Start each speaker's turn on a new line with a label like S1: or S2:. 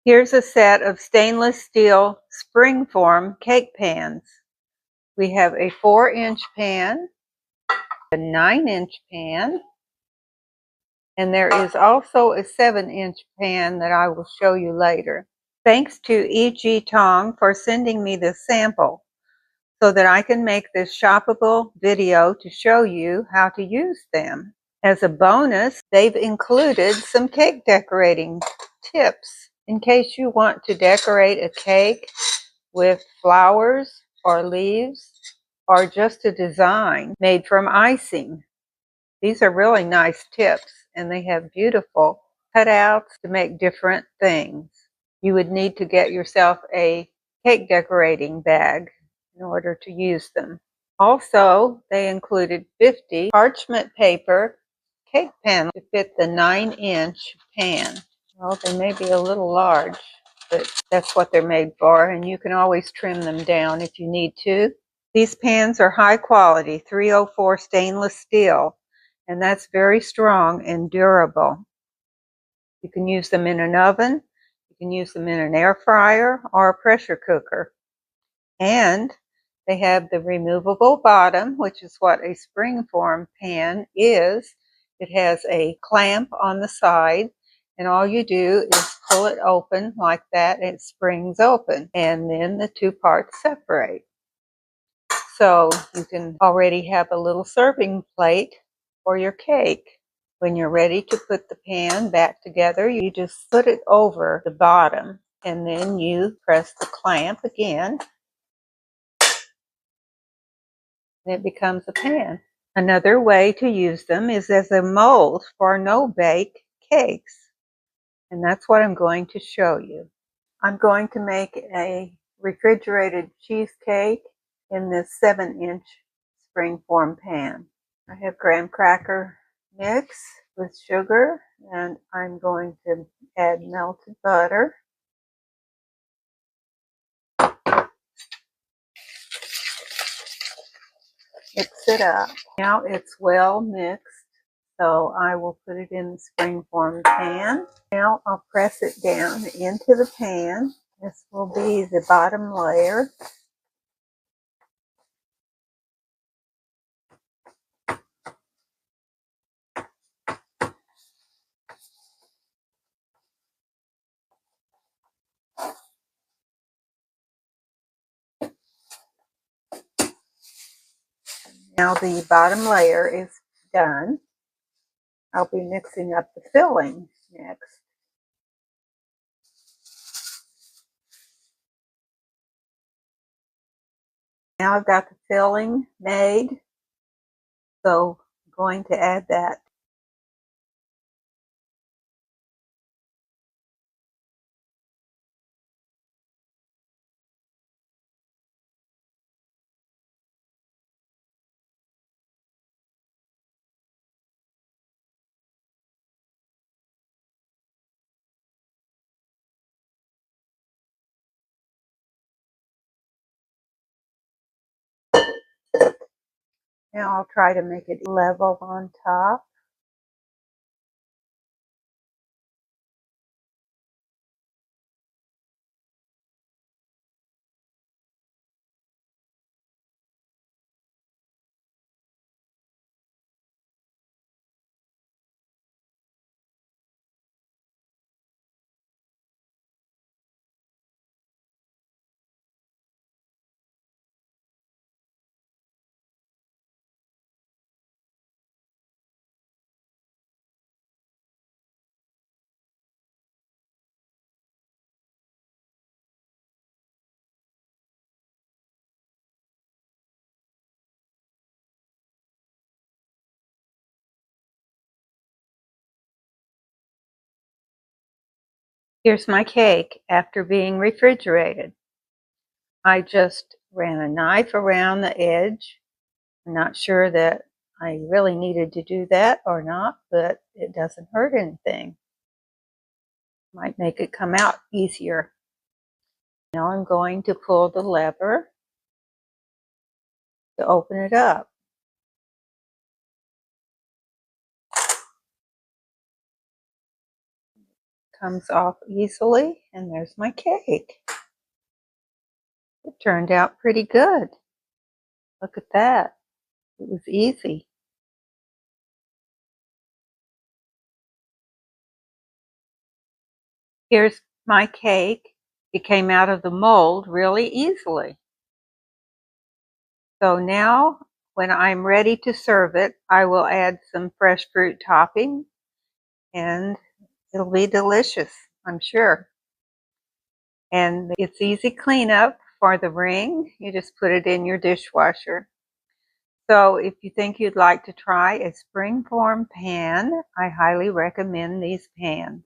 S1: Here's a set of stainless steel Springform cake pans. We have a 4-inch pan, a 9-inch pan, and there is also a 7-inch pan that I will show you later. Thanks to e-gtong for sending me this sample so that I can make this shoppable video to show you how to use them. As a bonus, they've included some cake decorating tips in case you want to decorate a cake with flowers or leaves or just a design made from icing. These are really nice tips, and they have beautiful cutouts to make different things. You would need to get yourself a cake decorating bag in order to use them. Also, they included 50 parchment paper cake panels to fit the 9-inch pan. Well, they may be a little large, but that's what they're made for, and you can always trim them down if you need to. These pans are high quality, 304 stainless steel, and that's very strong and durable. You can use them in an oven, you can use them in an air fryer or a pressure cooker. And they have the removable bottom, which is what a Springform pan is. It has a clamp on the side, and all you do is pull it open like that, and it springs open, and then the two parts separate. So you can already have a little serving plate for your cake. When you're ready to put the pan back together, you just put it over the bottom, and then you press the clamp again, and it becomes a pan. Another way to use them is as a mold for no-bake cakes, and that's what I'm going to show you. I'm going to make a refrigerated cheesecake in this 7-inch Springform pan. I have graham cracker mix with sugar, and I'm going to add melted butter. Mix it up. Now it's well mixed, so I will put it in the Springform pan. Now I'll press it down into the pan. This will be the bottom layer. Now the bottom layer is done. I'll be mixing up the filling next. Now I've got the filling made, so I'm going to add that. Now I'll try to make it level on top. Here's my cake after being refrigerated. I just ran a knife around the edge. I'm not sure that I really needed to do that or not, but it doesn't hurt anything. Might make it come out easier. Now I'm going to pull the lever to open it up. comes off easily, and there's my cake. It turned out pretty good. Look at that. It was easy. Here's my cake. It came out of the mold really easily. So now, when I'm ready to serve it, I will add some fresh fruit topping, and it'll be delicious, I'm sure. And it's easy cleanup for the ring. You just put it in your dishwasher. So if you think you'd like to try a Springform pan, I highly recommend these pans.